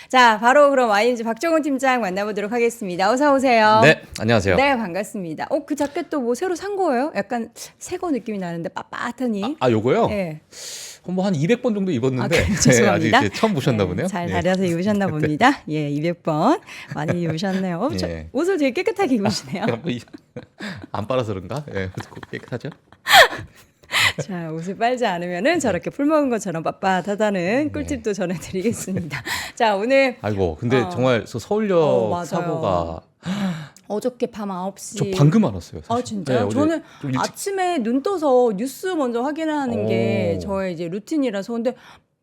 자, 바로 그럼 YMG 박정훈 팀장 만나보도록 하겠습니다. 어서 오세요. 네, 안녕하세요. 네, 반갑습니다. 그 자켓도 뭐 새로 산 거예요? 약간 새거 느낌이 나는데 빳빳하니. 요거요? 네. 뭐 한 200번 정도 입었는데 죄송합니다. 아직 처음 보셨나 네, 보네요. 잘 예. 다려서 입으셨나 봅니다. 예, 200번 많이 입으셨네요. 예. 옷을 되게 깨끗하게 입으시네요. 안 빨아서 그런가? 예, 깨끗하죠? 자, 옷을 빨지 않으면은 저렇게 풀 먹은 것처럼 빳빳하다는 꿀팁도 전해드리겠습니다. 자, 오늘 아이고, 근데 정말 서울역 맞아요. 사고가 어저께 밤 9시. 저 방금 알았어요. 사실. 진짜요? 네, 어제 저는 좀 일찍- 아침에 눈 떠서 뉴스 먼저 확인하는 게 오. 저의 이제 루틴이라서. 근데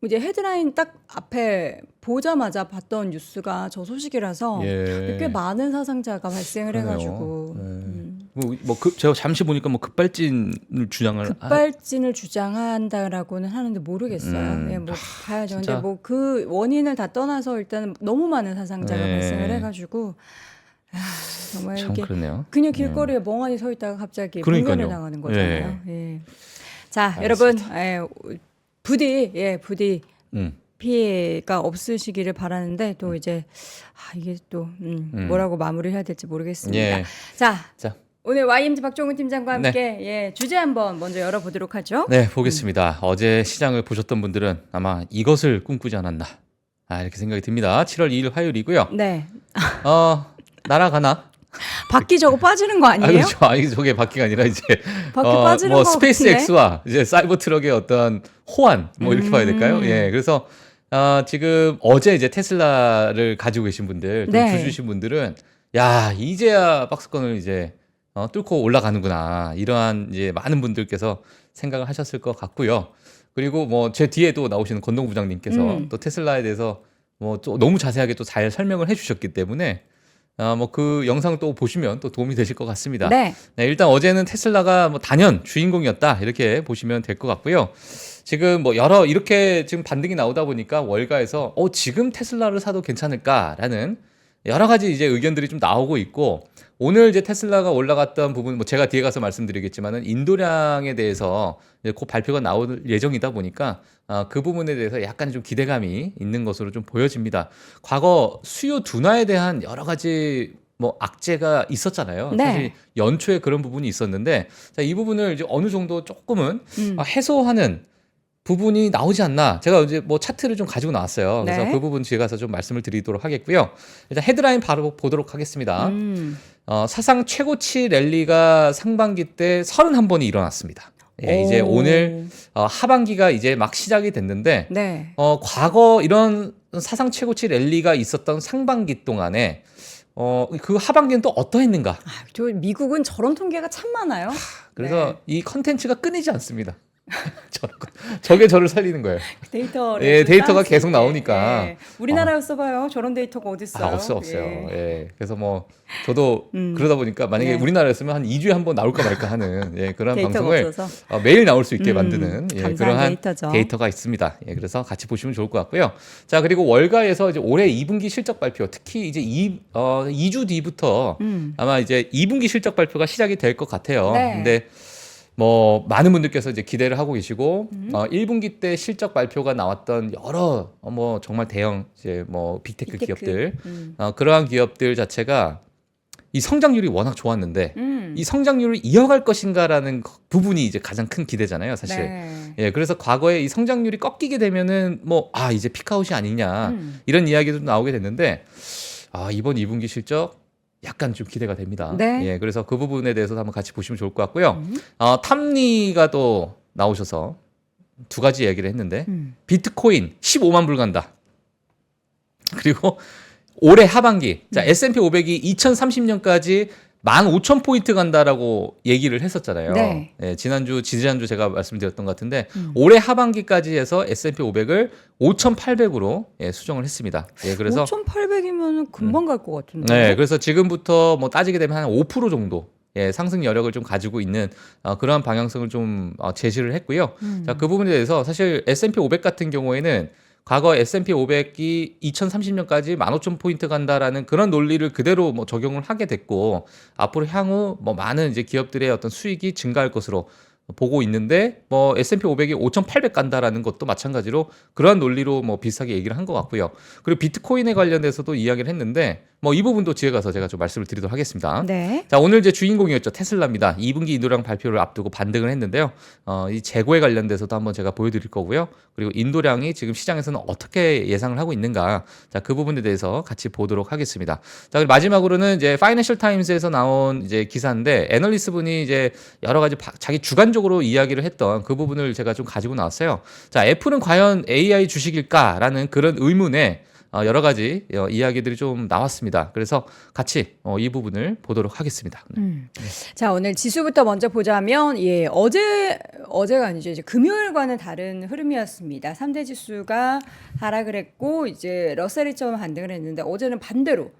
이제 헤드라인 딱 앞에 보자마자 봤던 뉴스가 저 소식이라서 예. 꽤 많은 사상자가 발생을 그러네요. 해가지고 제가 잠시 보니까 급발진을 주장을 급발진을 주장한다라고는 하는데 모르겠어요. 예, 뭐 봐야죠. 진짜. 근데 뭐 그 원인을 다 떠나서 일단 너무 많은 사상자가 네. 발생을 해가지고 정말 참 이게 그러네요. 그냥 길거리에 멍하니 서 있다가 갑자기 그러니까요. 봉변을 당하는 거잖아요. 예. 자, 여러분, 부디 음. 피해가 없으시기를 바라는데 또 이제 이게 또 뭐라고 마무리해야 될지 모르겠습니다. 예. 자, 자, 오늘 YMG 박정훈 팀장과 함께 주제 한번 먼저 열어보도록 하죠. 네, 보겠습니다. 어제 시장을 보셨던 분들은 아마 이것을 꿈꾸지 않았나. 이렇게 생각이 듭니다. 7월 2일 화요일이고요. 네, 날아가나? 바퀴 저거 빠지는 거 아니에요? 그렇죠. 저게 바퀴가 아니라 이제 바퀴 빠지는 거 스페이스 같은데? X와 이제 사이버 트럭의 어떤 호환 이렇게 봐야 될까요? 예. 그래서 지금 어제 이제 테슬라를 가지고 계신 분들, 네. 주주신 분들은 야, 이제야 박스권을 이제 뚫고 올라가는구나. 이러한 이제 많은 분들께서 생각을 하셨을 것 같고요. 그리고 뭐 제 뒤에도 나오시는 권동 부장님께서 또 테슬라에 대해서 뭐 또 너무 자세하게 또 잘 설명을 해주셨기 때문에 뭐 그 영상 또 보시면 또 도움이 되실 것 같습니다. 네. 일단 어제는 테슬라가 뭐 단연 주인공이었다 이렇게 보시면 될 것 같고요. 지금 뭐 이렇게 지금 반등이 나오다 보니까 월가에서 지금 테슬라를 사도 괜찮을까라는 여러 가지 이제 의견들이 좀 나오고 있고, 오늘 이제 테슬라가 올라갔던 부분, 뭐 제가 뒤에 가서 말씀드리겠지만은 인도량에 대해서 이제 곧 발표가 나올 예정이다 보니까 그 부분에 대해서 약간 좀 기대감이 있는 것으로 좀 보여집니다. 과거 수요 둔화에 대한 여러 가지 뭐 악재가 있었잖아요. 네. 사실 연초에 그런 부분이 있었는데, 자, 이 부분을 이제 어느 정도 조금은 해소하는 부분이 나오지 않나. 제가 이제 뭐 차트를 좀 가지고 나왔어요. 그래서 네. 그 부분 뒤에 가서 좀 말씀을 드리도록 하겠고요. 일단 헤드라인 바로 보도록 하겠습니다. 사상 최고치 랠리가 상반기 때 31번이 일어났습니다. 예, 이제 오늘 하반기가 이제 막 시작이 됐는데, 네. 과거 이런 사상 최고치 랠리가 있었던 상반기 동안에 그 하반기는 또 어떠했는가? 저 미국은 저런 통계가 참 많아요. 그래서 이 컨텐츠가 끊이지 않습니다. 저게 저를 살리는 거예요. 데이터를 데이터가 계속 나오니까. 우리나라였어 봐요. 저런 데이터가 어디 있어요? 없어요. 예. 예. 그래서 뭐 저도 그러다 보니까 만약에 예. 우리나라였으면 한 2주에 한 번 나올까 말까 하는 그런 데이터가 방송을 없어서. 매일 나올 수 있게 만드는 감사한 그러한 데이터죠. 데이터가 있습니다. 그래서 같이 보시면 좋을 것 같고요. 자, 그리고 월가에서 이제 올해 2분기 실적 발표, 특히 이제 2주 뒤부터 아마 이제 2분기 실적 발표가 시작이 될 것 같아요. 네. 근데 뭐 많은 분들께서 이제 기대를 하고 계시고 1분기 때 실적 발표가 나왔던 여러 뭐 정말 대형 이제 뭐 빅테크 기업들 그러한 기업들 자체가 이 성장률이 워낙 좋았는데 이 성장률을 이어갈 것인가라는 부분이 이제 가장 큰 기대잖아요, 사실. 네. 예, 그래서 과거에 이 성장률이 꺾이게 되면은 뭐 이제 피크아웃이 아니냐 이런 이야기도 나오게 됐는데 이번 2분기 실적 약간 좀 기대가 됩니다. 네. 예, 그래서 그 부분에 대해서도 한번 같이 보시면 좋을 것 같고요. 탐리가 또 나오셔서 두 가지 얘기를 했는데 비트코인 15만 불 간다. 그리고 올해 하반기 S&P 500이 2030년까지 15,000포인트 간다라고 얘기를 했었잖아요. 네. 예, 지난주 제가 말씀드렸던 것 같은데 올해 하반기까지 해서 S&P 500을 5,800으로 수정을 했습니다. 예, 그래서 5,800이면 금방 갈 것 같은데. 네, 그래서 지금부터 뭐 따지게 되면 한 5% 정도 상승 여력을 좀 가지고 있는 그러한 방향성을 좀 제시를 했고요. 자, 그 부분에 대해서 사실 S&P 500 같은 경우에는 과거 S&P 500이 2030년까지 15,000포인트 간다라는 그런 논리를 그대로 뭐 적용을 하게 됐고, 앞으로 향후 뭐 많은 이제 기업들의 어떤 수익이 증가할 것으로 보고 있는데 뭐 S&P 500이 5,800 간다라는 것도 마찬가지로 그러한 논리로 뭐 비슷하게 얘기를 한 것 같고요. 그리고 비트코인에 관련돼서도 이야기를 했는데 뭐 이 부분도 뒤에 가서 제가 좀 말씀을 드리도록 하겠습니다. 네. 자, 오늘 이제 주인공이었죠. 테슬라입니다. 2분기 인도량 발표를 앞두고 반등을 했는데요. 이 재고에 관련돼서도 한번 제가 보여드릴 거고요. 그리고 인도량이 지금 시장에서는 어떻게 예상을 하고 있는가. 자, 그 부분에 대해서 같이 보도록 하겠습니다. 자, 그리고 마지막으로는 이제 파이낸셜 타임스에서 나온 이제 기사인데 애널리스트 분이 이제 여러 가지 자기 주관적으로 이야기를 했던 그 부분을 제가 좀 가지고 나왔어요. 자, 애플은 과연 AI 주식일까라는 그런 의문에 여러 가지 이야기들이 좀 나왔습니다. 그래서 같이 이 부분을 보도록 하겠습니다. 자, 오늘 지수부터 먼저 보자면, 예, 어제가 아니죠. 이제 금요일과는 다른 흐름이었습니다. 3대 지수가 하락을 했고, 이제 러셀 2000은 반등을 했는데, 어제는 반대로.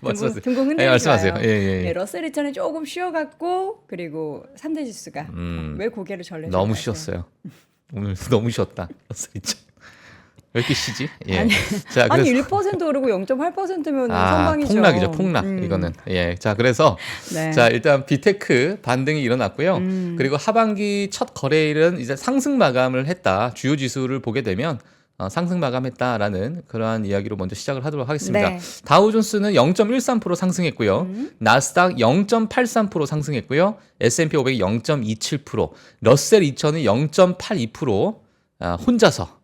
말씀하세요. 둥근 네, 흔들리지 말씀하세요. 마요. 예, 예. 네, 러셀 2000은 조금 쉬어갔고, 그리고 3대 지수가 왜 고개를 절레? 너무 쉬었어요. 오늘 너무 쉬었다. 왜 이렇게 쉬지? 예. 자, 아니 그래서 1% 오르고 0.8%면 선방이죠. 폭락이죠, 폭락. 이거는. 예. 자, 그래서 네. 자, 일단 비테크 반등이 일어났고요. 그리고 하반기 첫 거래일은 이제 상승 마감을 했다. 주요 지수를 보게 되면 상승 마감했다라는 그러한 이야기로 먼저 시작을 하도록 하겠습니다. 네. 다우존스는 0.13% 상승했고요. 나스닥 0.83% 상승했고요. S&P 500이 0.27%, 러셀 2000이 0.82% 혼자서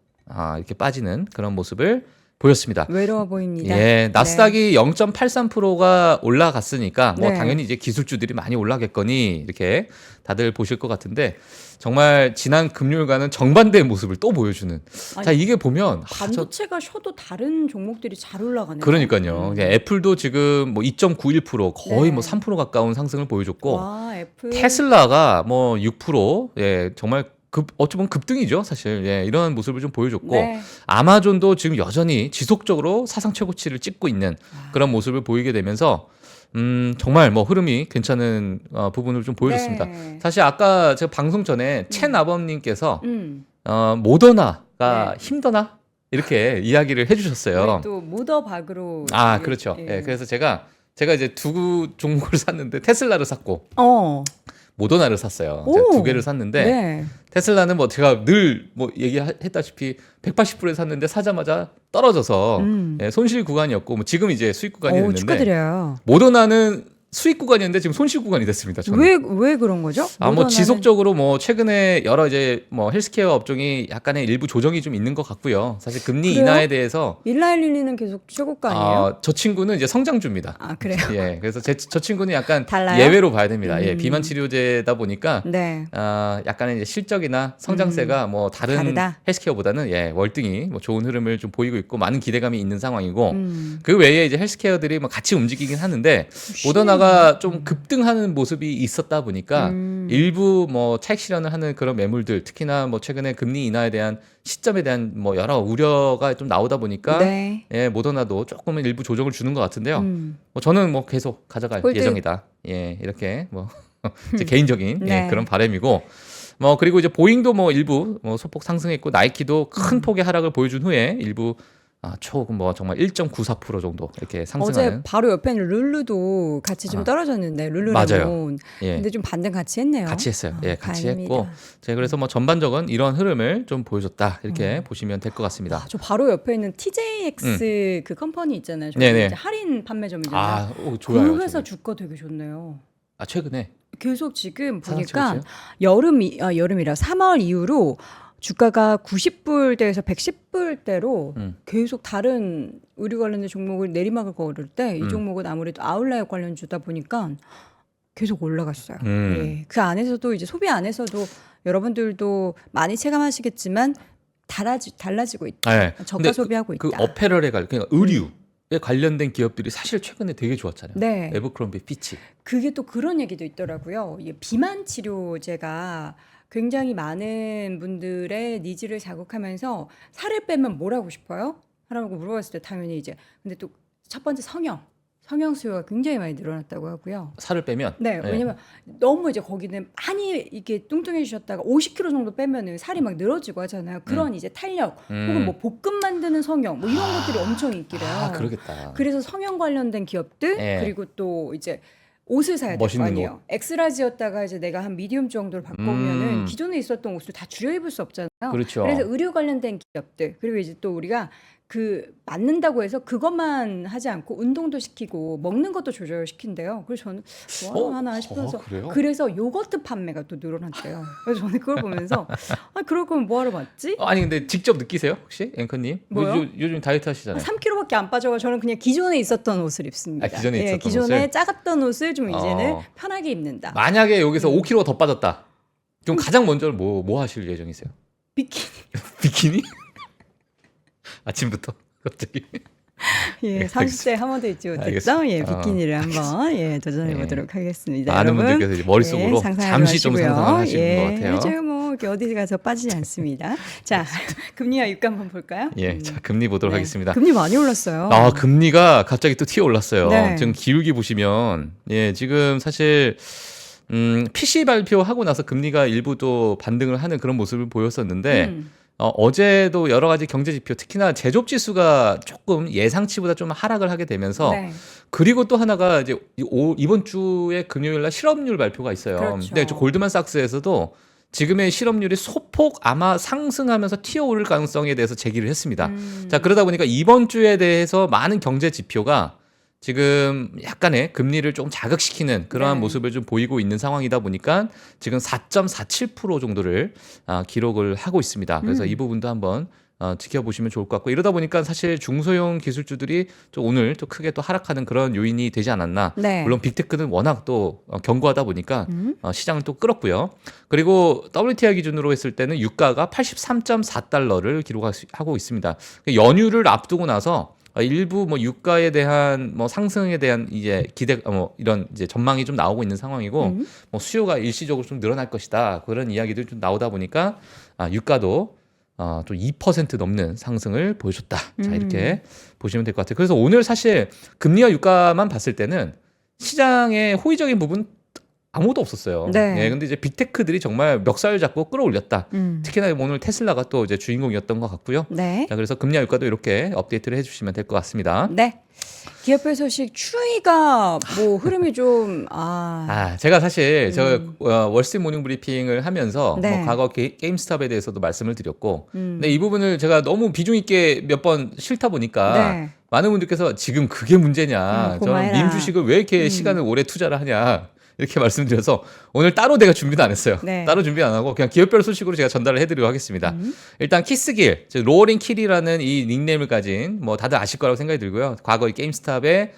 이렇게 빠지는 그런 모습을 보였습니다. 외로워 보입니다. 예, 나스닥이 0.83%가 올라갔으니까 뭐 네. 당연히 이제 기술주들이 많이 올라겠거니 이렇게 다들 보실 것 같은데 정말 지난 금요일과는 정반대의 모습을 또 보여주는. 자, 이게 보면 반도체가 쉬어도 다른 종목들이 잘 올라가네요. 그러니까요. 예, 애플도 지금 뭐 2.91% 거의 네. 뭐 3% 가까운 상승을 보여줬고 와, 애플. 테슬라가 뭐 6%, 예, 정말 어찌 보면 급등이죠, 사실. 예, 이런 모습을 좀 보여줬고 네. 아마존도 지금 여전히 지속적으로 사상 최고치를 찍고 있는 그런 모습을 보이게 되면서 정말 뭐 흐름이 괜찮은 부분을 좀 보여줬습니다. 네. 사실 아까 제가 방송 전에 채 나범님께서 음. 모더나가 네. 힘드나 이렇게 이야기를 해주셨어요. 또 모더박으로. 그렇죠. 예. 예, 그래서 제가 이제 두 종목을 샀는데 테슬라를 샀고 모더나를 샀어요. 제가 두 개를 샀는데 네. 테슬라는 뭐 제가 늘 뭐 얘기했다시피 180%에 샀는데 사자마자 떨어져서 예, 손실 구간이었고 뭐 지금 이제 수익 구간이 됐는데 축하드려요. 모더나는 수익 구간이었는데 지금 손실 구간이 됐습니다. 저는. 왜 그런 거죠? 뭐 모더나는? 지속적으로 뭐 최근에 여러 이제 뭐 헬스케어 업종이 약간의 일부 조정이 좀 있는 것 같고요. 사실 금리 그래요? 인하에 대해서 191는 계속 최고가 아니에요? 저 친구는 이제 성장주입니다. 그래요? 예, 그래서 저 친구는 약간 달라요? 예외로 봐야 됩니다. 예, 비만 치료제다 보니까 네. 약간의 이제 실적이나 성장세가 뭐 다른 다르다? 헬스케어보다는 월등히 뭐 좋은 흐름을 좀 보이고 있고 많은 기대감이 있는 상황이고 그 외에 이제 헬스케어들이 뭐 같이 움직이긴 하는데 모더나가 좀 급등하는 모습이 있었다 보니까 일부 뭐 차익 실현을 하는 그런 매물들 특히나 뭐 최근에 금리 인하에 대한 시점에 대한 뭐 여러 우려가 좀 나오다 보니까 네. 예, 모더나도 조금은 일부 조정을 주는 것 같은데요. 뭐 저는 뭐 계속 가져갈 홀드. 예정이다. 예, 이렇게 뭐 제 개인적인 네. 그런 바람이고 뭐 그리고 이제 보잉도 뭐 일부 뭐 소폭 상승했고 나이키도 큰 폭의 하락을 보여준 후에 일부 조금 뭐 정말 1.94% 정도 이렇게 상승하는. 어제 바로 옆에 있는 룰루도 같이 좀 떨어졌는데 룰루레몬. 맞아요. 예. 근데 좀 반등 같이 했네요. 같이 했어요. 예, 같이 다행입니다. 했고 제가 그래서 뭐 전반적인 이런 흐름을 좀 보여줬다 이렇게 보시면 될 것 같습니다. 저 바로 옆에 있는 TJX 그 컴퍼니 있잖아요. 저기 네네. 이제 할인 판매점이잖아요. 좋아요. 그 회사 저기. 주가 되게 좋네요. 최근에 계속 지금 사상 보니까 최고치요? 여름이라 3월 이후로 주가가 90불대에서 110불대로 계속 다른 의류 관련된 종목을 내리막을 걸을 때 이 종목은 아무래도 아웃라이어 관련주다 보니까 계속 올라갔어요. 예. 그 안에서도 이제 소비 안에서도 여러분들도 많이 체감하시겠지만 달라지고 있다. 네. 저가 근데 소비하고 그 있다. 어페럴에 그러니까 의류에 관련된 기업들이 사실 최근에 되게 좋았잖아요. 네. 에버크롬비 피치. 그게 또 그런 얘기도 있더라고요. 이게 비만 치료제가 굉장히 많은 분들의 니즈를 자극하면서 살을 빼면 뭘 하고 싶어요? 하라고 물어봤을 때 당연히 이제 근데 또 첫 번째 성형 수요가 굉장히 많이 늘어났다고 하고요. 살을 빼면 네, 왜냐면 너무 이제 거기는 많이 이렇게 뚱뚱해지셨다가 50kg 정도 빼면은 살이 막 늘어지고 하잖아요. 그런 이제 탄력 혹은 뭐 볶음 만드는 성형 뭐 이런 것들이 엄청 있기래요. 그러겠다. 그래서 성형 관련된 기업들 예. 그리고 또 이제 옷을 사야 될 거 멋있는 아니에요. 엑스라지였다가 이제 내가 한 미디움 정도를 바꿔오면은 기존에 있었던 옷을 다 줄여 입을 수 없잖아요. 그렇죠. 그래서 의류 관련된 기업들 그리고 이제 또 우리가 그 맞는다고 해서 그것만 하지 않고 운동도 시키고 먹는 것도 조절시킨대요. 그래서 저는 뭐 하나 싶어서 그래요? 그래서 요거트 판매가 또 늘어났대요. 그래서 저는 그걸 보면서 그럴 거면 뭐하러 맞지? 아니 근데 직접 느끼세요 혹시 앵커님? 뭐요? 요즘 다이어트 하시잖아요. 3kg밖에 안 빠져가 저는 그냥 기존에 있었던 옷을 입습니다. 기존에 있었던 기존에 옷을? 작았던 옷을 좀 이제는 편하게 입는다. 만약에 여기서 5kg 더 빠졌다. 좀 가장 먼저 뭐 하실 예정이세요? 비키니. 비키니? 아침부터 갑자기. 예, 30대 한 번도 입지 못했죠. 알겠습니다. 예, 비키니를 한번 도전해 보도록 하겠습니다. 많은 여러분, 분들께서 이제 머릿속으로 상상하지 잠시 좀 마시고요. 상상을 하시는 것 같아요. 제가 뭐 이렇게 어디 가서 빠지지 않습니다. 자, 금리와 유가 한번 볼까요? 예, 자 금리 보도록 하겠습니다. 금리 많이 올랐어요. 금리가 갑자기 또 튀어 올랐어요. 네. 지금 기울기 보시면 지금 사실 PC 발표하고 나서 금리가 일부 또 반등을 하는 그런 모습을 보였었는데 어제도 여러 가지 경제 지표 특히나 제조업 지수가 조금 예상치보다 좀 하락을 하게 되면서 네. 그리고 또 하나가 이제 이번 주에 금요일 날 실업률 발표가 있어요. 그렇죠. 근데 저 골드만삭스에서도 지금의 실업률이 소폭 아마 상승하면서 튀어오를 가능성에 대해서 제기를 했습니다. 자, 그러다 보니까 이번 주에 대해서 많은 경제 지표가 지금 약간의 금리를 좀 자극시키는 그러한 네. 모습을 좀 보이고 있는 상황이다 보니까 지금 4.47% 정도를 기록을 하고 있습니다. 그래서 이 부분도 한번 지켜보시면 좋을 것 같고 이러다 보니까 사실 중소형 기술주들이 또 오늘 또 크게 또 하락하는 그런 요인이 되지 않았나. 네. 물론 빅테크는 워낙 또 견고하다 보니까 시장을 또 끌었고요. 그리고 WTI 기준으로 했을 때는 유가가 83.4달러를 기록하고 있습니다. 연휴를 앞두고 나서 일부 뭐 유가에 대한 뭐 상승에 대한 이제 기대 이런 이제 전망이 좀 나오고 있는 상황이고 뭐 수요가 일시적으로 좀 늘어날 것이다 그런 이야기들이 좀 나오다 보니까 유가도 좀 2% 넘는 상승을 보여줬다. 자 이렇게 보시면 될 것 같아요. 그래서 오늘 사실 금리와 유가만 봤을 때는 시장의 호의적인 부분 아무것도 없었어요. 네. 근데 이제 빅테크들이 정말 멱살 잡고 끌어올렸다. 특히나 오늘 테슬라가 또 이제 주인공이었던 것 같고요. 네. 자, 그래서 금리와 유가도 이렇게 업데이트를 해주시면 될 것 같습니다. 네. 기업별 소식 추이가 뭐 흐름이 좀 제가 사실 저 월스트리트 모닝 브리핑을 하면서 네. 뭐 과거 게임스탑에 대해서도 말씀을 드렸고, 근데 이 부분을 제가 너무 비중 있게 몇 번 싫다 보니까 네. 많은 분들께서 지금 그게 문제냐, 저는 고마해라. 민 주식을 왜 이렇게 시간을 오래 투자를 하냐. 이렇게 말씀드려서 오늘 따로 내가 준비도 안 했어요. 네. 따로 준비 안 하고 그냥 기업별 소식으로 제가 전달을 해드리도록 하겠습니다. 일단 키스길, 즉 로어링 킬이라는 이 닉네임을 가진 뭐 다들 아실 거라고 생각이 들고요. 과거 이 게임스탑의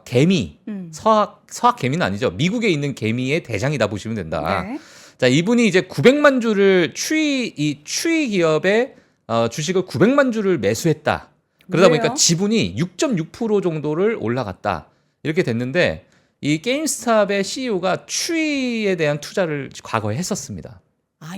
개미, 서학 개미는 아니죠. 미국에 있는 개미의 대장이다 보시면 된다. 네. 자, 이분이 이제 900만 주를 추이 기업의 주식을 900만 주를 매수했다. 그러다 왜요? 보니까 지분이 6.6% 정도를 올라갔다. 이렇게 됐는데 이 게임스탑의 CEO가 추이에 대한 투자를 과거에 했었습니다.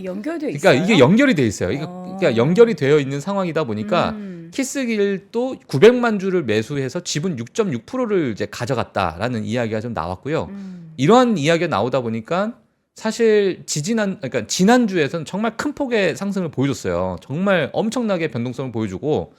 연결돼 있어요. 그러니까 이게 연결이 돼 있어요. 그러니까 연결이 되어 있는 상황이다 보니까 키스길도 900만 주를 매수해서 지분 6.6%를 이제 가져갔다라는 이야기가 좀 나왔고요. 이러한 이야기가 나오다 보니까 사실 그러니까 지난주에서는 정말 큰 폭의 상승을 보여줬어요. 정말 엄청나게 변동성을 보여주고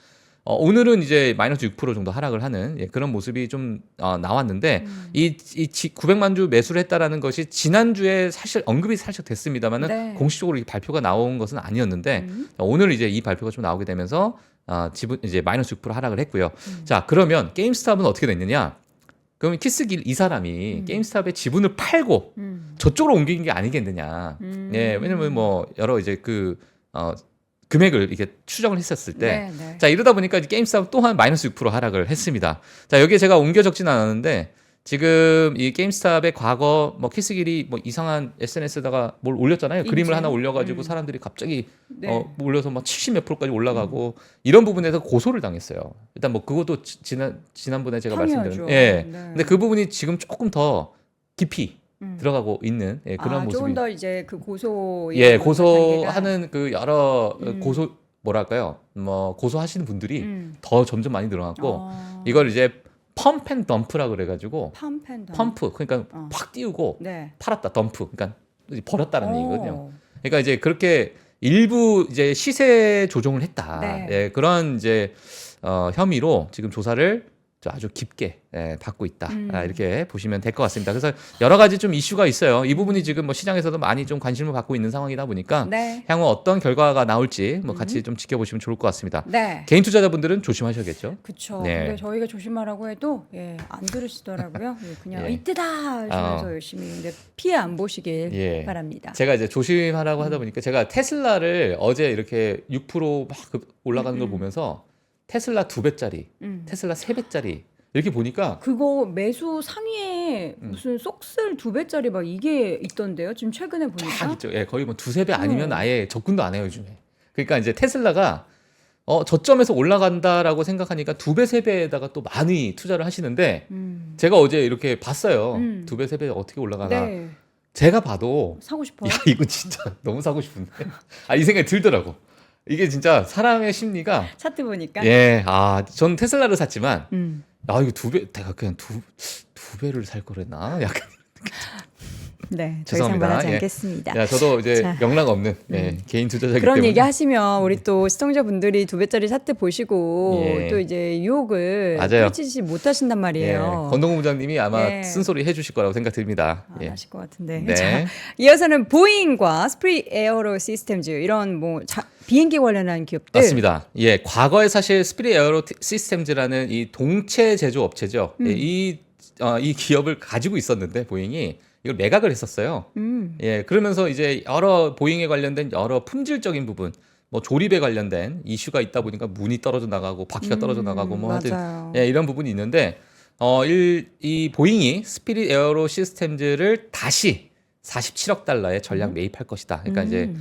오늘은 이제 마이너스 6% 정도 하락을 하는 그런 모습이 좀 나왔는데 이 900만 주 매수를 했다라는 것이 지난주에 사실 언급이 살짝 됐습니다만은 네. 공식적으로 발표가 나온 것은 아니었는데 오늘 이제 이 발표가 좀 나오게 되면서 지분 이제 마이너스 6% 하락을 했고요. 자, 그러면 게임스탑은 어떻게 됐느냐? 그러면 키스길 이 사람이 게임스탑의 지분을 팔고 저쪽으로 옮긴 게 아니겠느냐? 왜냐면 뭐 여러 이제 금액을 이렇게 추정을 했었을 때, 네. 자 이러다 보니까 이제 게임스탑 또한 마이너스 6% 하락을 했습니다. 자 여기에 제가 옮겨 적진 않았는데 지금 이 게임스탑의 과거 뭐 키스길이 뭐 이상한 SNS에다가 뭘 올렸잖아요. 그림을 하나 올려가지고 사람들이 갑자기 올려서 막 70 몇 프로까지 올라가고 이런 부분에서 고소를 당했어요. 일단 뭐 그것도 지난번에 제가 말씀드린 근데 그 부분이 지금 조금 더 깊이 들어가고 있는 그런 모습이 조금 더 이제 그 고소하는 그 여러 뭐랄까요 뭐 고소하시는 분들이 더 점점 많이 늘어났고 이걸 이제 펌프 앤 덤프라 그래가지고 펌프 그러니까 확 띄우고 팔았다 덤프 그러니까 버렸다는 얘기거든요. 그러니까 이제 그렇게 일부 이제 시세 조정을 했다. 그런 이제 혐의로 지금 조사를 아주 깊게 받고 있다. 이렇게 보시면 될 것 같습니다. 그래서 여러 가지 좀 이슈가 있어요. 이 부분이 지금 뭐 시장에서도 많이 좀 관심을 받고 있는 상황이다 보니까 네. 향후 어떤 결과가 나올지 뭐 같이 좀 지켜보시면 좋을 것 같습니다. 네. 개인 투자자분들은 조심하셔야겠죠. 그렇죠. 네. 근데 저희가 조심하라고 해도 안 들으시더라고요. 그냥 예. 이때다 하시면서 열심히 근데 피해 안 보시길 예. 바랍니다. 제가 이제 조심하라고 하다 보니까 제가 테슬라를 어제 이렇게 6%막 올라가는 걸 보면서 테슬라 2배짜리, 테슬라 3배짜리 이렇게 보니까 그거 매수 상위에 무슨 쏙슬 2배짜리 막 이게 있던데요. 지금 최근에 쫙 보니까. 있죠. 예, 거의 뭐 2-3배 아니면 아예 접근도 안 해요, 요즘에. 그러니까 이제 테슬라가 저점에서 올라간다라고 생각하니까 2배, 3배에다가 또 많이 투자를 하시는데 제가 어제 이렇게 봤어요. 2배, 3배 어떻게 올라가나. 네. 제가 봐도 사고 싶어요. 야, 이거 진짜 너무 사고 싶은데. 이 생각이 들더라고. 이게 진짜 사람의 심리가 차트 보니까. 예, 전 테슬라를 샀지만 이거 2배, 내가 그냥 두 배를 살 거랬나? 약간 네, 더 이상 죄송합니다. 말하지 예. 않겠습니다. 야, 저도 이제 자. 영락 없는 개인 투자자이기 그런 때문에 얘기 하시면 우리 또 시청자분들이 2배짜리 차트 보시고 예. 또 이제 유혹을 맞아요. 뿌리치지 못하신단 예, 말이에요. 권동우 부장님이 아마 예. 쓴소리 해주실 거라고 생각됩니다. 안 예. 하실 것 같은데. 네. 자, 이어서는 보잉과 스프릿 에어로 시스템즈 이런 뭐 비행기 관련한 기업들. 맞습니다. 예, 과거에 사실 스피릿 에어로 시스템즈라는 이 동체 제조 업체죠. 예, 이 기업을 가지고 있었는데 보잉이 이걸 매각을 했었어요. 예, 그러면서 이제 여러 보잉에 관련된 여러 품질적인 부분, 뭐 조립에 관련된 이슈가 있다 보니까 문이 떨어져 나가고 바퀴가 떨어져 나가고 뭐 하여튼 맞아요. 예, 이런 부분이 있는데 이 보잉이 스피릿 에어로 시스템즈를 다시 47억 달러에 전량 매입할 것이다. 그러니까 이제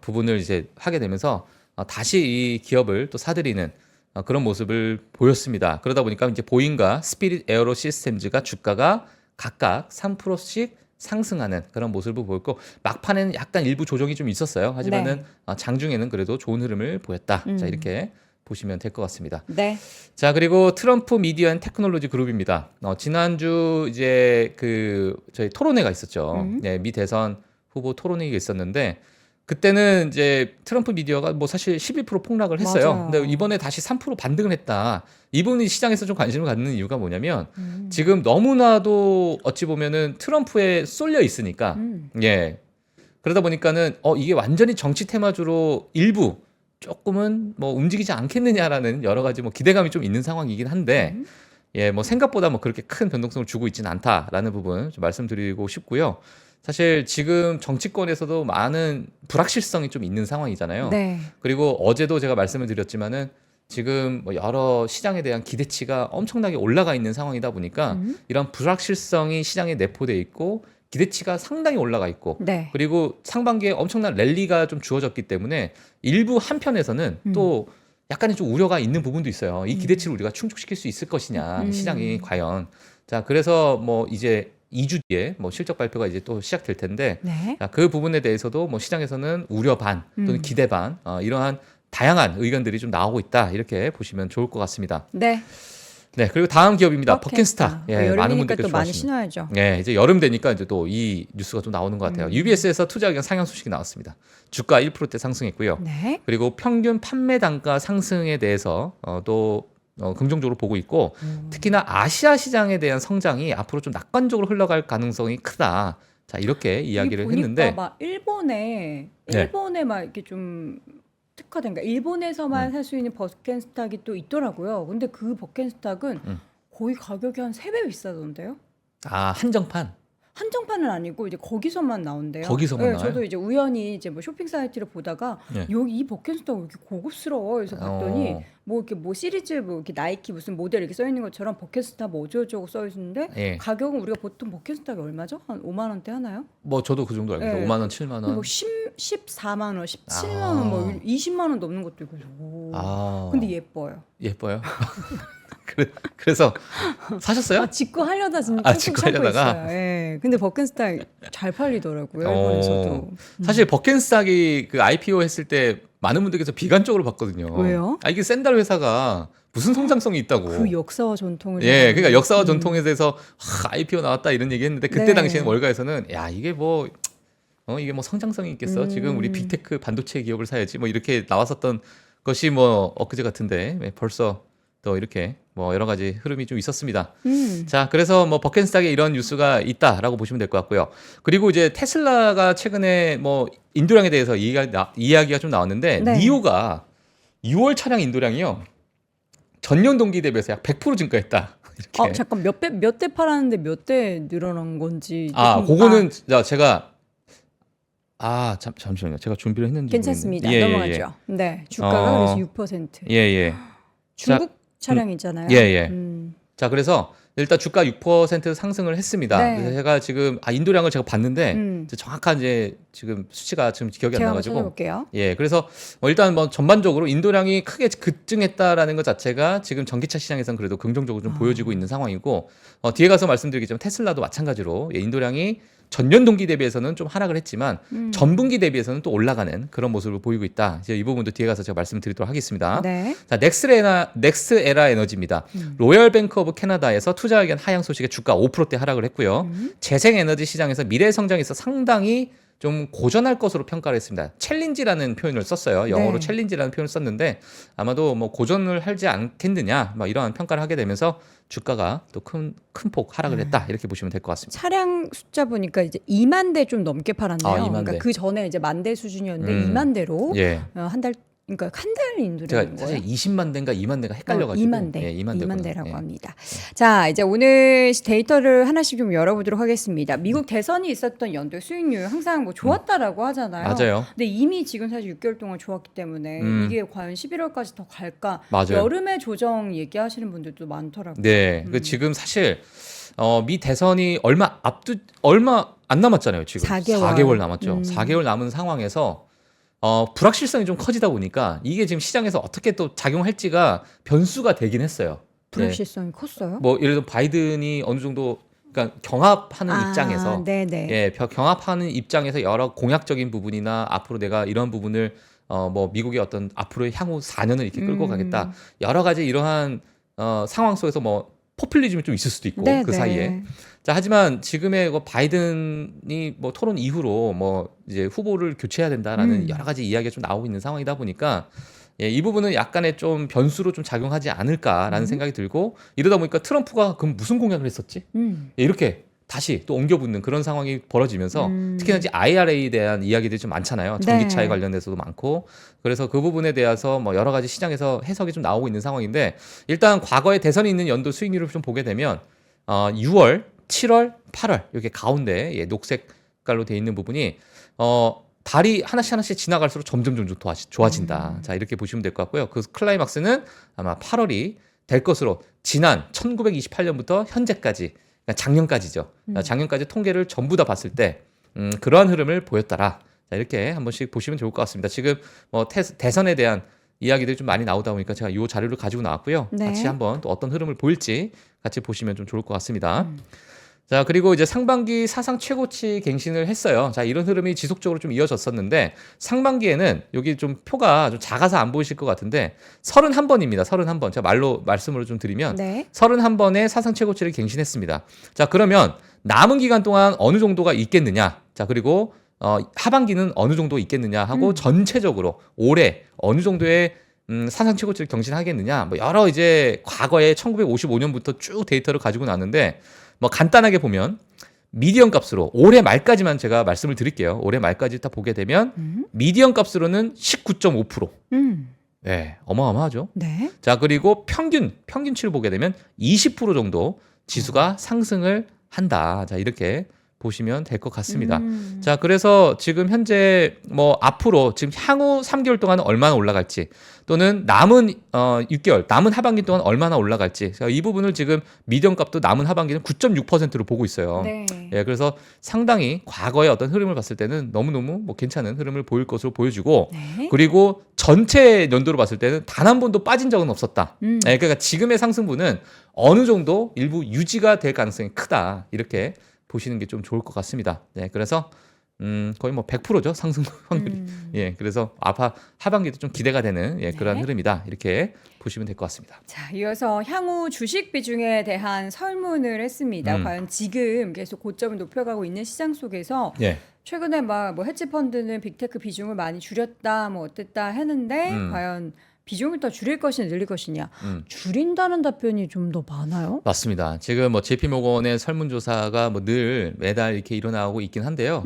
부분을 이제 하게 되면서 다시 이 기업을 또 사들이는 그런 모습을 보였습니다. 그러다 보니까 이제 보잉과 스피릿 에어로 시스템즈가 주가가 각각 3%씩 상승하는 그런 모습을 보였고 막판에는 약간 일부 조정이 좀 있었어요. 하지만은 장중에는 그래도 좋은 흐름을 보였다. 자, 이렇게 보시면 될 것 같습니다. 네. 자, 그리고 트럼프 미디어 앤 테크놀로지 그룹입니다. 지난주 이제 저희 토론회가 있었죠. 네, 미 대선 후보 토론회가 있었는데 그때는 이제 트럼프 미디어가 뭐 사실 11% 폭락을 했어요. 맞아요. 근데 이번에 다시 3% 반등을 했다. 이 부분이 시장에서 좀 관심을 갖는 이유가 뭐냐면 지금 너무나도 어찌 보면은 트럼프에 쏠려 있으니까 예. 그러다 보니까는 이게 완전히 정치 테마주로 일부 조금은 뭐 움직이지 않겠느냐라는 여러 가지 뭐 기대감이 좀 있는 상황이긴 한데 예, 뭐 생각보다 뭐 그렇게 큰 변동성을 주고 있지는 않다라는 부분 좀 말씀드리고 싶고요. 사실 지금 정치권에서도 많은 불확실성이 좀 있는 상황이잖아요. 네. 그리고 어제도 제가 말씀을 드렸지만은 지금 뭐 여러 시장에 대한 기대치가 엄청나게 올라가 있는 상황이다 보니까 이런 불확실성이 시장에 내포돼 있고 기대치가 상당히 올라가 있고 네. 그리고 상반기에 엄청난 랠리가 좀 주어졌기 때문에 일부 한편에서는 또 약간의 좀 우려가 있는 부분도 있어요. 이 기대치를 우리가 충족시킬 수 있을 것이냐, 시장이 과연. 자, 그래서 뭐 이제 2주 뒤에 뭐 실적 발표가 이제 또 시작될 텐데 네. 자, 그 부분에 대해서도 뭐 시장에서는 우려 반 또는 기대 반 이러한 다양한 의견들이 좀 나오고 있다. 이렇게 보시면 좋을 것 같습니다. 네. 네, 그리고 다음 기업입니다. 버켄스타. 예, 많은 여름이니까 분들께서 또 많이 좋아하십니다. 신어야죠. 네, 이제 여름 되니까 이제 또 이 뉴스가 좀 나오는 것 같아요. UBS에서 투자 의견 상향 소식이 나왔습니다. 주가 1%대 상승했고요. 네. 그리고 평균 판매 단가 상승에 대해서 또 긍정적으로 보고 있고 특히나 아시아 시장에 대한 성장이 앞으로 좀 낙관적으로 흘러갈 가능성이 크다. 자, 이렇게 이야기를 보니까 했는데 막 일본에 막 이렇게 좀 특화된 가 일본에서만 살 수 있는 버켄스탁이 또 있더라고요. 근데 그 버켄스탁은 거의 가격이 한 3배 비싸던데요? 한정판. 한정판은 아니고 이제 거기서만 나온대요. 거기서만 나와요? 저도 이제 우연히 이제 뭐 쇼핑 사이트를 보다가 네. 여기 이 버켄스탁 왜 이렇게 고급스러워? 그래서 봤더니 뭐 이렇게 뭐 시리즈 뭐 이렇게 나이키 무슨 모델 이렇게 써 있는 것처럼 버켄스탁 뭐 어쩌고저쩌고 써 있는데 예. 가격은 우리가 보통 버켄스탁이 얼마죠? 한 5만 원대 하나요? 뭐 저도 그 정도 알고 있어요. 네. 5만 원, 7만 원. 뭐 14만 원, 17만 원, 뭐 20만 원 넘는 것도 있고. 오. 근데 예뻐요. 예뻐요. 그래서 사셨어요? 직구 하려다 진짜 꾹꾹 직구 참고 하려다가? 있어요. 예. 근데 버켄스탁 잘 팔리더라고요. 일본에서도. 사실 버켄스탁이 그 IPO 했을 때 많은 분들께서 비관적으로 봤거든요. 왜요? 이게 샌들 회사가 무슨 성장성이 있다고. 그 역사와 전통을. 예, 그러니까 역사와 전통에 대해서 IPO 나왔다 이런 얘기했는데 그때 네. 당시에는 월가에서는 야 이게 뭐 이게 뭐 성장성이 있겠어? 지금 우리 빅테크 반도체 기업을 사야지 뭐 이렇게 나왔었던 것이 뭐 엊그제 같은데 벌써 또 이렇게 뭐 여러 가지 흐름이 좀 있었습니다. 자, 그래서 뭐 버켄스탁에 이런 뉴스가 있다라고 보시면 될 것 같고요. 그리고 이제 테슬라가 최근에 뭐 인도량에 대해서 이야기가 좀 나왔는데 네. 니오가 6월 차량 인도량이요. 전년 동기 대비해서 약 100% 증가했다. 이렇게. 잠깐 몇 대 팔았는데 몇 대 늘어난 건지. 그거는 제가 잠시만요. 제가 준비를 했는지 괜찮습니다. 모르겠는데. 넘어가죠. 네, 주가가 그래서 6%. 예. 중국 차량이잖아요. 예. 자, 그래서 일단 주가 6% 상승을 했습니다. 네. 그래서 제가 지금 인도량을 제가 봤는데 이제 정확한 이제 지금 수치가 지금 기억이 안 제가 한번 나가지고. 찾아볼게요. 예, 그래서 일단 뭐 전반적으로 인도량이 크게 급증했다라는 것 자체가 지금 전기차 시장에서는 그래도 긍정적으로 좀 보여지고 있는 상황이고, 뒤에 가서 말씀드리겠지만 테슬라도 마찬가지로 인도량이 전년 동기 대비해서는 좀 하락을 했지만 전분기 대비해서는 또 올라가는 그런 모습을 보이고 있다. 이제 이 부분도 뒤에 가서 제가 말씀드리도록 하겠습니다. 네. 자, 넥스에라 에너지입니다. 로열 뱅크 오브 캐나다에서 투자 의견 하향 소식에 주가 5%대 하락을 했고요. 재생 에너지 시장에서 미래 성장에 있어 상당히 좀 고전할 것으로 평가를 했습니다. 챌린지라는 표현을 썼어요. 영어로 네. 챌린지라는 표현을 썼는데 아마도 뭐 고전을 하지 않겠느냐, 막 이러한 평가를 하게 되면서 주가가 또 큰 폭 하락을 했다. 이렇게 보시면 될 것 같습니다. 차량 숫자 보니까 이제 2만 대 좀 넘게 팔았네요. 2만 그러니까 대. 그 전에 이제 1만 대 수준이었는데 2만 대로 예. 한 달, 그러니까 한 달 제가 인도라는 사실 거예요. 20만 대인가 2만 대가 헷갈려가지고 2만 대, 예, 2만 대라고 예. 합니다. 자, 이제 오늘 데이터를 하나씩 좀 열어보도록 하겠습니다. 미국 대선이 있었던 연도 수익률 항상 뭐 좋았다라고 하잖아요. 맞아요. 근데 이미 지금 사실 6개월 동안 좋았기 때문에 이게 과연 11월까지 더 갈까? 맞아요. 여름에 조정 얘기하시는 분들도 많더라고요. 네, 그 지금 사실 미 대선이 얼마 안 남았잖아요. 지금 4개월. 남았죠. 4개월 남은 상황에서 불확실성이 좀 커지다 보니까 이게 지금 시장에서 어떻게 또 작용할지가 변수가 되긴 했어요. 불확실성이 컸어요? 뭐 예를 들어 바이든이 어느 정도 그러니까 경합하는 입장에서 네네. 예, 경합하는 입장에서 여러 공약적인 부분이나 앞으로 내가 이런 부분을 뭐 미국의 어떤 앞으로의 향후 4년을 이렇게 끌고 가겠다. 여러 가지 이러한 상황 속에서 뭐 포퓰리즘이 좀 있을 수도 있고 네네. 그 사이에. 자, 하지만 지금의 바이든이 뭐 토론 이후로 뭐 이제 후보를 교체해야 된다라는 여러 가지 이야기가 좀 나오고 있는 상황이다 보니까 예, 이 부분은 약간의 좀 변수로 좀 작용하지 않을까라는 생각이 들고 이러다 보니까 트럼프가 그럼 무슨 공약을 했었지? 예, 이렇게 다시 또 옮겨붙는 그런 상황이 벌어지면서 특히나 이제 IRA에 대한 이야기들이 좀 많잖아요. 전기차에 네. 관련돼서도 많고 그래서 그 부분에 대해서 뭐 여러 가지 시장에서 해석이 좀 나오고 있는 상황인데 일단 과거에 대선이 있는 연도 수익률을 좀 보게 되면 6월, 7월, 8월 이렇게 가운데 예, 녹색 깔로 돼 있는 부분이 달이 하나씩 지나갈수록 점점 좋아진다. 자, 이렇게 보시면 될 것 같고요. 그 클라이막스는 아마 8월이 될 것으로 지난 1928년부터 현재까지 그러니까 작년까지죠. 작년까지 통계를 전부 다 봤을 때 그러한 흐름을 보였더라. 자, 이렇게 한 번씩 보시면 좋을 것 같습니다. 지금 뭐 대선에 대한 이야기들이 좀 많이 나오다 보니까 제가 이 자료를 가지고 나왔고요. 네. 같이 한번 또 어떤 흐름을 보일지 같이 보시면 좀 좋을 것 같습니다. 자, 그리고 이제 상반기 사상 최고치 갱신을 했어요. 자, 이런 흐름이 지속적으로 좀 이어졌었는데 상반기에는 여기 좀 표가 좀 작아서 안 보이실 것 같은데 31번입니다. 31번. 제가 말씀으로 좀 드리면 네. 31번의 사상 최고치를 갱신했습니다. 자, 그러면 남은 기간 동안 어느 정도가 있겠느냐? 자, 그리고 하반기는 어느 정도 있겠느냐 하고 전체적으로 올해 어느 정도의 사상 최고치를 경신하겠느냐? 뭐 여러 이제 과거에 1955년부터 쭉 데이터를 가지고 나왔는데 뭐 간단하게 보면 미디언 값으로 올해 말까지만 제가 말씀을 드릴게요. 올해 말까지 딱 보게 되면 미디언 값으로는 19.5%. 네, 어마어마하죠. 네. 자, 그리고 평균치를 보게 되면 20% 정도 지수가 상승을 한다. 자, 이렇게 보시면 될 것 같습니다. 자, 그래서 지금 현재 뭐 앞으로 지금 향후 3개월 동안 얼마나 올라갈지 또는 남은 6개월, 남은 하반기 동안 얼마나 올라갈지 이 부분을 지금 미디언 값도 남은 하반기는 9.6%로 보고 있어요. 네. 예, 그래서 상당히 과거의 어떤 흐름을 봤을 때는 너무너무 뭐 괜찮은 흐름을 보일 것으로 보여지고 네. 그리고 전체 연도로 봤을 때는 단 한 번도 빠진 적은 없었다. 예, 그러니까 지금의 상승분은 어느 정도 일부 유지가 될 가능성이 크다. 이렇게 보시는 게 좀 좋을 것 같습니다. 네, 그래서 거의 뭐 100%죠 상승 확률이. 예, 그래서 하반기도 좀 기대가 되는 그런 네. 흐름이다. 이렇게 보시면 될 것 같습니다. 자, 이어서 향후 주식 비중에 대한 설문을 했습니다. 과연 지금 계속 고점을 높여가고 있는 시장 속에서 예, 최근에 막 뭐 헤지 펀드는 빅테크 비중을 많이 줄였다, 뭐 어땠다 했는데 과연 비중을 더 줄일 것이냐 늘릴 것이냐. 음. 줄인다는 답변이 좀 더 많아요. 맞습니다. 지금 뭐 JP모건의 설문조사가 뭐 늘 매달 이렇게 일어나고 있긴 한데요.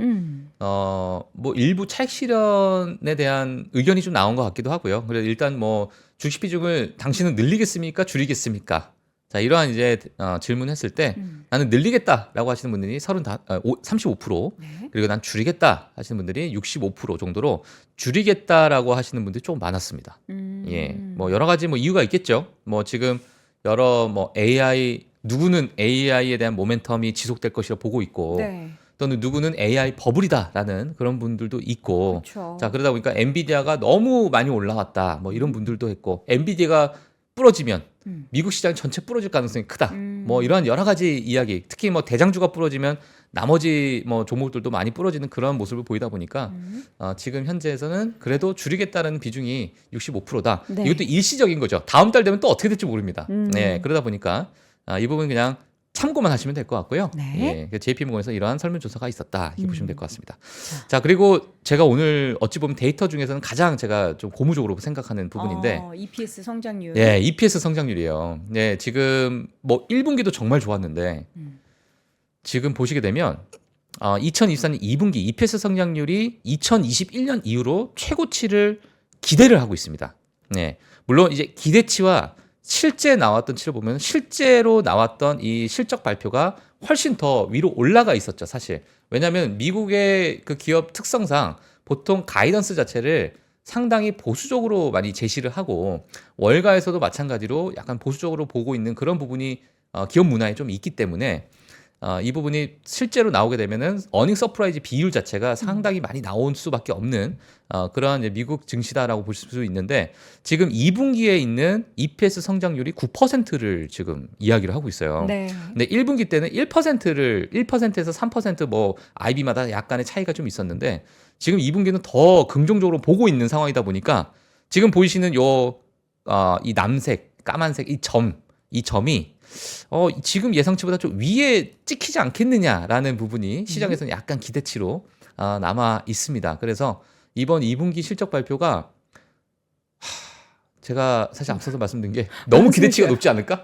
뭐 일부 차익 실현에 대한 의견이 좀 나온 것 같기도 하고요. 그래서 일단 뭐 주식 비중을 당신은 늘리겠습니까? 줄이겠습니까? 자, 이러한 이제 질문했을 때 나는 늘리겠다라고 하시는 분들이 35%, 네. 그리고 난 줄이겠다 하시는 분들이 65% 정도로 줄이겠다라고 하시는 분들이 조금 많았습니다. 예, 뭐 여러 가지 뭐 이유가 있겠죠. 뭐 지금 여러 뭐 누구는 AI에 대한 모멘텀이 지속될 것이라 보고 있고, 네. 또는 누구는 AI 버블이다라는 그런 분들도 있고, 그렇죠. 자, 그러다 보니까 엔비디아가 너무 많이 올라왔다 뭐 이런 분들도 했고, 엔비디아가 부러지면 미국 시장 전체 부러질 가능성이 크다. 뭐 이러한 여러 가지 이야기, 특히 뭐 대장주가 부러지면 나머지 뭐 종목들도 많이 부러지는 그런 모습을 보이다 보니까 지금 현재에서는 그래도 줄이겠다는 비중이 65%다. 네. 이것도 일시적인 거죠. 다음 달 되면 또 어떻게 될지 모릅니다. 네, 그러다 보니까 이 부분 그냥 참고만 하시면 될 것 같고요. 네. 예, JP모건에서 이러한 설문조사가 있었다 이렇게 보시면 될 것 같습니다. 자, 그리고 제가 오늘 어찌 보면 데이터 중에서는 가장 제가 좀 고무적으로 생각하는 부분인데, EPS 성장률. 예, EPS 성장률이에요. 네, 지금 뭐 1분기도 정말 좋았는데 지금 보시게 되면 2024년 2분기 EPS 성장률이 2021년 이후로 최고치를 기대를 하고 있습니다. 네, 물론 이제 기대치와 실제 나왔던 치를 보면 실제로 나왔던 이 실적 발표가 훨씬 더 위로 올라가 있었죠, 사실. 왜냐하면 미국의 그 기업 특성상 보통 가이던스 자체를 상당히 보수적으로 많이 제시를 하고, 월가에서도 마찬가지로 약간 보수적으로 보고 있는 그런 부분이 기업 문화에 좀 있기 때문에 이 부분이 실제로 나오게 되면은 어닝 서프라이즈 비율 자체가 상당히 많이 나올 수밖에 없는 그러한 이제 미국 증시다라고 볼 수 있는데, 지금 2분기에 있는 EPS 성장률이 9%를 지금 이야기를 하고 있어요. 네. 근데 1분기 때는 1%에서 3% IB마다 약간의 차이가 좀 있었는데, 지금 2분기는 더 긍정적으로 보고 있는 상황이다 보니까 지금 보이시는 이 남색, 까만색 이 점이 지금 예상치보다 좀 위에 찍히지 않겠느냐라는 부분이 시장에서는 약간 기대치로 남아 있습니다. 그래서 이번 2분기 실적 발표가 제가 사실 앞서서 말씀드린 게 너무 기대치가 높지 않을까?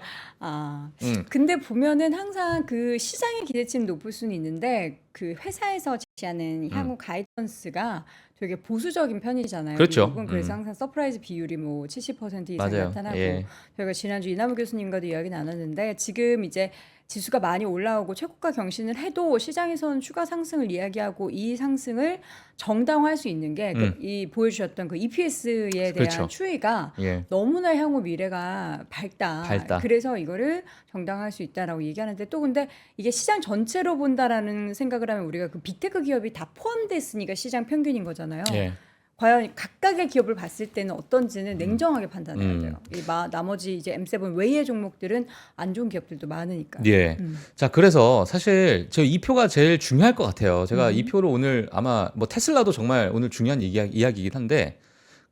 근데 보면은 항상 그 시장의 기대치는 높을 수는 있는데 그 회사에서 제시하는 향후 가이던스가 되게 보수적인 편이잖아요. 그렇죠. 미국은 그래서 항상 서프라이즈 비율이 뭐 70% 이상 맞아요. 나타나고, 예. 저희가 지난주 이남우 교수님과도 이야기 나눴는데, 지금 이제 지수가 많이 올라오고 최고가 경신을 해도 시장에서는 추가 상승을 이야기하고, 이 상승을 정당화할 수 있는 게 이 보여주셨던 그 EPS에 대한 그렇죠. 추이가 예. 너무나 향후 미래가 밝다. 그래서 이거를 정당화할 수 있다라고 얘기하는데, 또 근데 이게 시장 전체로 본다라는 생각을 하면 우리가 그 빅테크 기업이 다 포함됐으니까 시장 평균인 거잖아요. 예. 과연 각각의 기업을 봤을 때는 어떤지는 냉정하게 판단해야 돼요. 나머지 이제 M7 외의 종목들은 안 좋은 기업들도 많으니까. 예. 자, 그래서 사실 저 이 표가 제일 중요할 것 같아요. 제가 이 표를 오늘 아마 뭐 테슬라도 정말 오늘 중요한 이야기이긴 한데,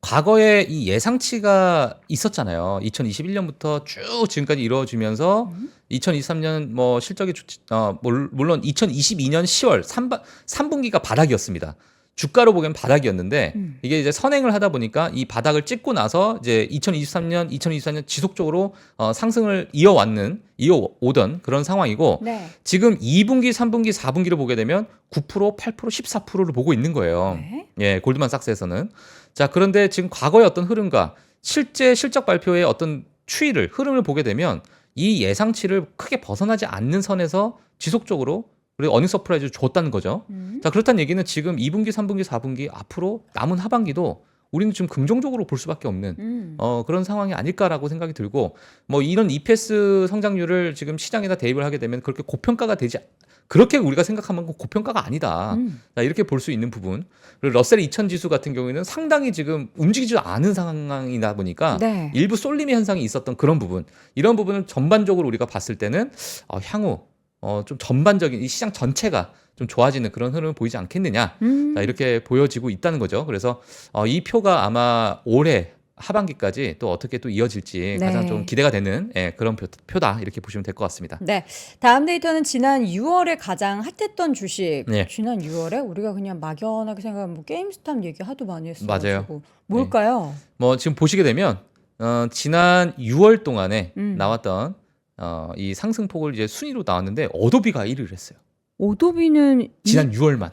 과거에 이 예상치가 있었잖아요. 2021년부터 쭉 지금까지 이루어지면서 2023년 뭐 실적이 물론 2022년 10월 3분기가 바닥이었습니다. 주가로 보기엔 바닥이었는데 이게 이제 선행을 하다 보니까 이 바닥을 찍고 나서 이제 2024년 지속적으로 상승을 이어오던 그런 상황이고, 네. 지금 2분기, 3분기, 4분기를 보게 되면 9%, 8%, 14%를 보고 있는 거예요. 네. 예, 골드만삭스에서는. 자, 그런데 지금 과거의 어떤 흐름과 실제 실적 발표의 어떤 흐름을 보게 되면 이 예상치를 크게 벗어나지 않는 선에서 지속적으로 그리고 어닝 서프라이즈를 줬다는 거죠. 자, 그렇다는 얘기는 지금 2분기, 3분기, 4분기 앞으로 남은 하반기도 우리는 좀 긍정적으로 볼 수밖에 없는 그런 상황이 아닐까라고 생각이 들고, 뭐 이런 EPS 성장률을 지금 시장에다 대입을 하게 되면 그렇게 고평가가 그렇게 우리가 생각하면 고평가가 아니다. 자, 이렇게 볼 수 있는 부분. 그리고 러셀 2000 지수 같은 경우에는 상당히 지금 움직이지 않은 상황이다 보니까 네. 일부 쏠림의 현상이 있었던 그런 부분, 이런 부분을 전반적으로 우리가 봤을 때는 향후 좀 전반적인 이 시장 전체가 좀 좋아지는 그런 흐름을 보이지 않겠느냐, 자, 이렇게 보여지고 있다는 거죠. 그래서 이 표가 아마 올해 하반기까지 또 어떻게 또 이어질지 네. 가장 좀 기대가 되는 그런 표다 이렇게 보시면 될 것 같습니다. 네. 다음 데이터는 지난 6월에 가장 핫했던 주식. 네. 지난 6월에 우리가 그냥 막연하게 생각하면 뭐 게임스탑 얘기 하도 많이 했어요. 맞아요. 뭘까요? 뭐 지금 보시게 되면 지난 6월 동안에 나왔던 이 상승폭을 이제 순위로 나왔는데 어도비가 1위를 했어요. 오도비는 지난 6월만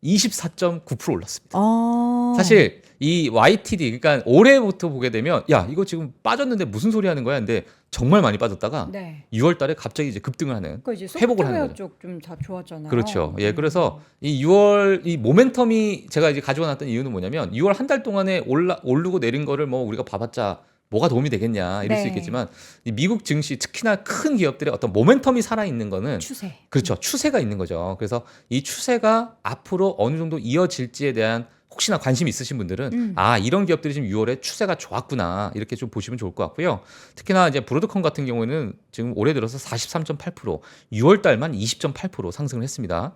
24.9% 올랐습니다. 아. 사실 이 YTD 그러니까 올해부터 보게 되면 야 이거 지금 빠졌는데 무슨 소리 하는 거야? 근데 정말 많이 빠졌다가 네. 6월달에 갑자기 이제 급등을 하는 그러니까 이제 회복을 하는 소프트웨어 거죠. 쪽 좀 다 좋았잖아요. 그렇죠. 예, 그래서 이 6월 이 모멘텀이 제가 이제 가지고 놨던 이유는 뭐냐면 6월 한 달 동안에 오르고 내린 거를 뭐 우리가 봐봤자 뭐가 도움이 되겠냐 이럴 네. 수 있겠지만 이 미국 증시 특히나 큰 기업들의 어떤 모멘텀이 살아 있는 거는 추세. 그렇죠. 추세가 있는 거죠. 그래서 이 추세가 앞으로 어느 정도 이어질지에 대한 혹시나 관심 있으신 분들은 아 이런 기업들이 지금 6월에 추세가 좋았구나 이렇게 좀 보시면 좋을 것 같고요. 특히나 이제 브로드컴 같은 경우에는 지금 올해 들어서 43.8% 6월 달만 20.8% 상승을 했습니다.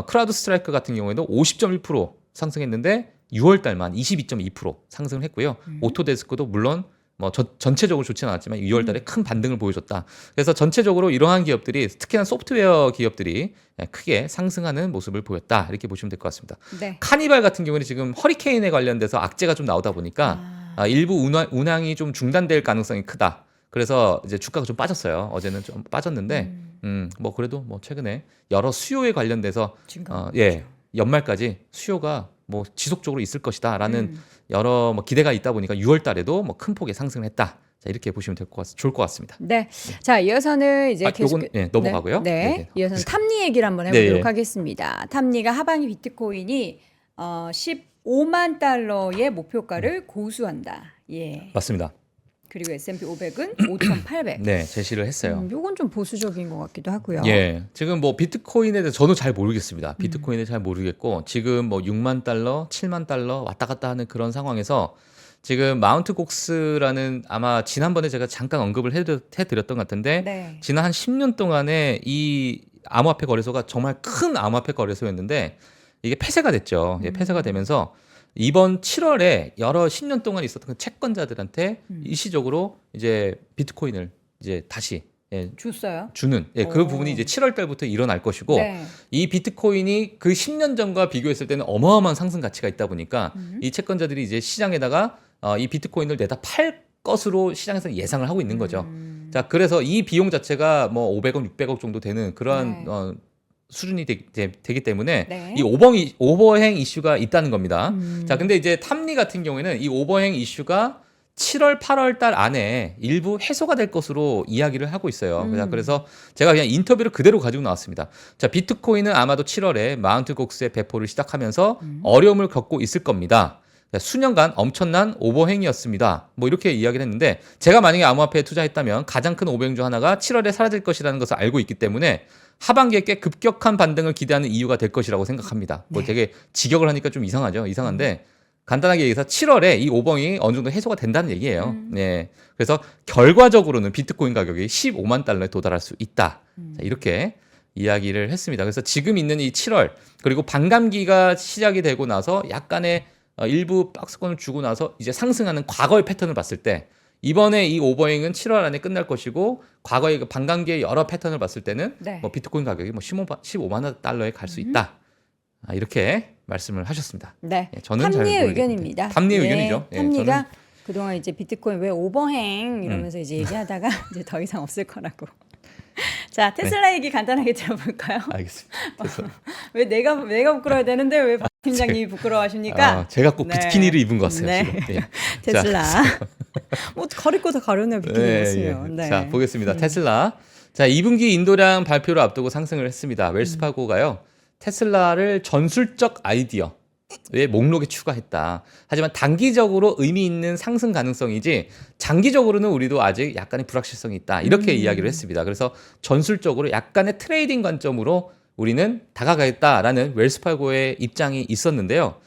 크라우드 스트라이크 같은 경우에도 50.1% 상승했는데 6월 달만 22.2% 상승을 했고요. 오토데스크도 물론 뭐 전체적으로 좋지는 않았지만 6월 달에 큰 반등을 보여줬다. 그래서 전체적으로 이러한 기업들이 특히나 소프트웨어 기업들이 크게 상승하는 모습을 보였다. 이렇게 보시면 될 것 같습니다. 네. 카니발 같은 경우는 지금 허리케인에 관련돼서 악재가 좀 나오다 보니까 일부 운항이 좀 중단될 가능성이 크다. 그래서 이제 주가가 좀 빠졌어요. 어제는 좀 빠졌는데 뭐 그래도 뭐 최근에 여러 수요에 관련돼서 예, 연말까지 수요가 뭐 지속적으로 있을 것이다라는 여러 뭐 기대가 있다 보니까 6월 달에도 뭐 큰 폭의 상승을 했다. 자, 이렇게 보시면 좋을 것 같습니다. 네. 자, 이어서는 이제 요건 넘어가고요. 네. 이어서는 탐니 얘기를 한번 해보도록 하겠습니다. 탐니가 하반기 비트코인이 15만 달러의 목표가를 고수한다. 예. 맞습니다. 그리고 S&P 500은 5,800. 네, 제시를 했어요. 요건 좀 보수적인 것 같기도 하고요. 예. 지금 뭐 비트코인에 대해서 저도 잘 모르겠습니다. 비트코인에 잘 모르겠고 지금 뭐 6만 달러, 7만 달러 왔다 갔다 하는 그런 상황에서 지금 마운트 곡스라는 아마 지난번에 제가 잠깐 언급을 해드렸던 것 같은데 네. 지난 한 10년 동안에 이 암호화폐 거래소가 정말 큰 암호화폐 거래소였는데 이게 폐쇄가 됐죠. 예, 폐쇄가 되면서 이번 7월에 여러 10년 동안 있었던 그 채권자들한테 일시적으로 이제 비트코인을 이제 다시 줬어요? 주는 그 부분이 이제 7월 달부터 일어날 것이고 네. 이 비트코인이 그 10년 전과 비교했을 때는 어마어마한 상승 가치가 있다 보니까 이 채권자들이 이제 시장에다가 이 비트코인을 내다 팔 것으로 시장에서 예상을 하고 있는 거죠. 자, 그래서 이 비용 자체가 뭐 500억, 600억 정도 되는 그러한 수준이 되기 때문에 네. 이 오버행 이슈가 있다는 겁니다. 자, 근데 이제 탐리 같은 경우에는 이 오버행 이슈가 7월, 8월 달 안에 일부 해소가 될 것으로 이야기를 하고 있어요. 그래서 제가 그냥 인터뷰를 그대로 가지고 나왔습니다. 자, 비트코인은 아마도 7월에 마운트 곡스의 배포를 시작하면서 어려움을 겪고 있을 겁니다. 수년간 엄청난 오버행이었습니다. 뭐 이렇게 이야기를 했는데 제가 만약에 암호화폐에 투자했다면 가장 큰 오버행 중 하나가 7월에 사라질 것이라는 것을 알고 있기 때문에 하반기에 꽤 급격한 반등을 기대하는 이유가 될 것이라고 생각합니다. 뭐 되게 직역을 하니까 좀 이상하죠. 이상한데 간단하게 얘기해서 7월에 이 오버행이 어느 정도 해소가 된다는 얘기예요. 네. 그래서 결과적으로는 비트코인 가격이 15만 달러에 도달할 수 있다. 자, 이렇게 이야기를 했습니다. 그래서 지금 있는 이 7월 그리고 반감기가 시작이 되고 나서 약간의 일부 박스권을 주고 나서 이제 상승하는 과거의 패턴을 봤을 때 이번에 이 오버행은 7월 안에 끝날 것이고 과거의 그 반감기의 여러 패턴을 봤을 때는 네. 뭐 비트코인 가격이 뭐 15만 달러에 갈 수 있다. 이렇게 말씀을 하셨습니다. 네. 예, 저는 잘 탐리의 모르겠는데. 의견입니다. 탐리의 의견이죠. 예, 탐리가 저는 그동안 이제 비트코인 왜 오버행 이러면서 이제 얘기하다가 이제 더 이상 없을 거라고. 자, 테슬라 얘기 간단하게 들어볼까요? 알겠습니다. 그래서 왜 내가 부끄러워야 되는데 왜 박 팀장님이 부끄러워하십니까? 제가 꼭 네. 비키니를 입은 것 같아요. 네. 지금. 예. 테슬라. 뭐 가릴 거 다 가려네요. 비키니 예, 입었으면. 예. 네. 자, 보겠습니다. 테슬라. 자, 2분기 인도량 발표를 앞두고 상승을 했습니다. 웰스파고가요. 테슬라를 전술적 아이디어의 목록에 추가했다. 하지만 단기적으로 의미 있는 상승 가능성이지 장기적으로는 우리도 아직 약간의 불확실성이 있다. 이렇게 이야기를 했습니다. 그래서 전술적으로 약간의 트레이딩 관점으로 우리는 다가가겠다라는 웰스파고의 입장이 있었는데요.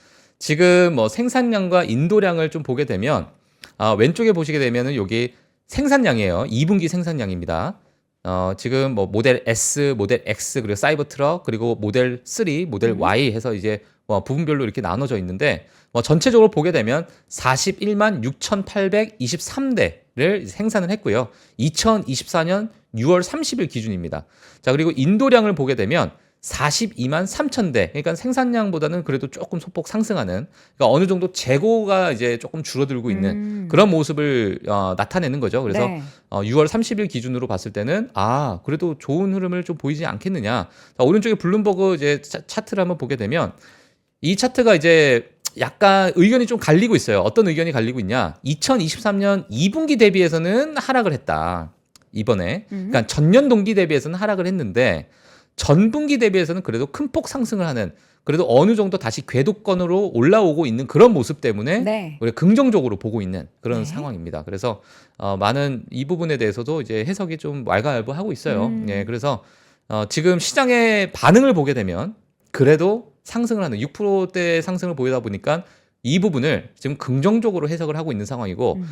지금 뭐 생산량과 인도량을 좀 보게 되면 왼쪽에 보시게 되면은 여기 생산량이에요. 2분기 생산량입니다. 지금 뭐 모델 S, 모델 X 그리고 사이버 트럭 그리고 모델 3, 모델 Y 해서 이제 부분별로 이렇게 나눠져 있는데 전체적으로 보게 되면 41만 6,823대를 생산을 했고요. 2024년 6월 30일 기준입니다. 자, 그리고 인도량을 보게 되면 42만 3천 대. 그러니까 생산량보다는 그래도 조금 소폭 상승하는, 그러니까 어느 정도 재고가 이제 조금 줄어들고 있는 그런 모습을 나타내는 거죠. 그래서 네. 6월 30일 기준으로 봤을 때는 그래도 좋은 흐름을 좀 보이지 않겠느냐. 자, 오른쪽에 블룸버그 이제 차트를 한번 보게 되면 이 차트가 이제 약간 의견이 좀 갈리고 있어요. 어떤 의견이 갈리고 있냐? 2023년 2분기 대비해서는 하락을 했다. 이번에. 그러니까 전년 동기 대비해서는 하락을 했는데 전분기 대비해서는 그래도 큰 폭 상승을 하는, 그래도 어느 정도 다시 궤도권으로 올라오고 있는 그런 모습 때문에 네. 우리가 긍정적으로 보고 있는 그런 네. 상황입니다. 그래서 많은 이 부분에 대해서도 이제 해석이 좀 왈가왈부하고 있어요. 예, 그래서 지금 시장의 반응을 보게 되면 그래도 상승을 하는 6%대 상승을 보이다 보니까 이 부분을 지금 긍정적으로 해석을 하고 있는 상황이고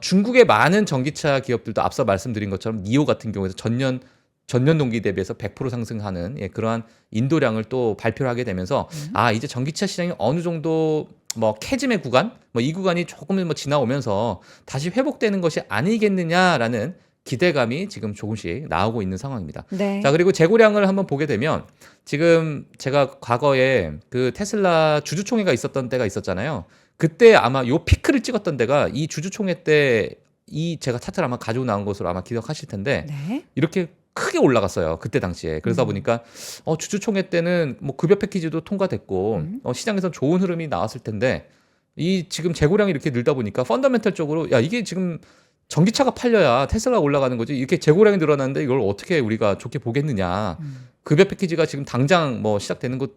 중국의 많은 전기차 기업들도 앞서 말씀드린 것처럼 니오 같은 경우에서 전년 동기 대비해서 100% 상승하는 그러한 인도량을 또 발표를 하게 되면서 이제 전기차 시장이 어느 정도 뭐 캐즘의 구간, 뭐 이 구간이 조금 지나오면서 다시 회복되는 것이 아니겠느냐라는 기대감이 지금 조금씩 나오고 있는 상황입니다. 네. 자, 그리고 재고량을 한번 보게 되면 지금 제가 과거에 그 테슬라 주주총회가 있었던 때가 있었잖아요. 그때 아마 요 피크를 찍었던 데가 이 주주총회 때 이 제가 차트를 아마 가지고 나온 것으로 아마 기억하실 텐데 네. 이렇게 크게 올라갔어요. 그때 당시에. 그러다 보니까 주주총회 때는 뭐 급여 패키지도 통과됐고 시장에서 좋은 흐름이 나왔을 텐데 이 지금 재고량이 이렇게 늘다 보니까 펀더멘털적으로 야 이게 지금 전기차가 팔려야 테슬라 올라가는 거지. 이렇게 재고량이 늘어났는데 이걸 어떻게 우리가 좋게 보겠느냐. 급여 패키지가 지금 당장 뭐 시작되는 것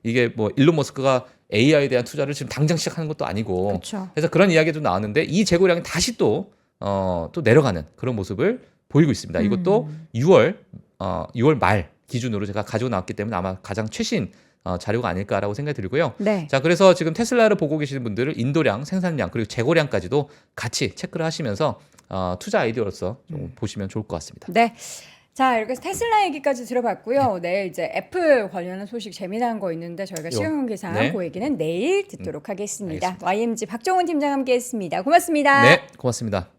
이게 뭐 일론 머스크가 AI에 대한 투자를 지금 당장 시작하는 것도 아니고. 그렇죠. 그래서 그런 이야기도 나왔는데 이 재고량이 다시 또 내려가는 그런 모습을 보이고 있습니다. 이것도 6월 말 기준으로 제가 가지고 나왔기 때문에 아마 가장 최신 자료가 아닐까라고 생각이 들고요. 네. 자, 그래서 지금 테슬라를 보고 계시는 분들은 인도량, 생산량, 그리고 재고량까지도 같이 체크를 하시면서 투자 아이디어로서 좀 보시면 좋을 것 같습니다. 네. 자, 이렇게 해서 테슬라 얘기까지 들어봤고요. 내일 이제 애플 관련한 소식 재미난 거 있는데 저희가 시간 관계상 네. 그 얘기는 내일 듣도록 하겠습니다. 알겠습니다. YMG 박정훈 팀장 함께했습니다. 고맙습니다. 네, 고맙습니다.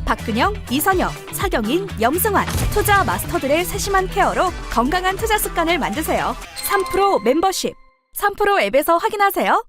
박근영, 이선영, 사경인, 염승환 투자 마스터들의 세심한 케어로 건강한 투자 습관을 만드세요. 3프로 멤버십 3프로 앱에서 확인하세요.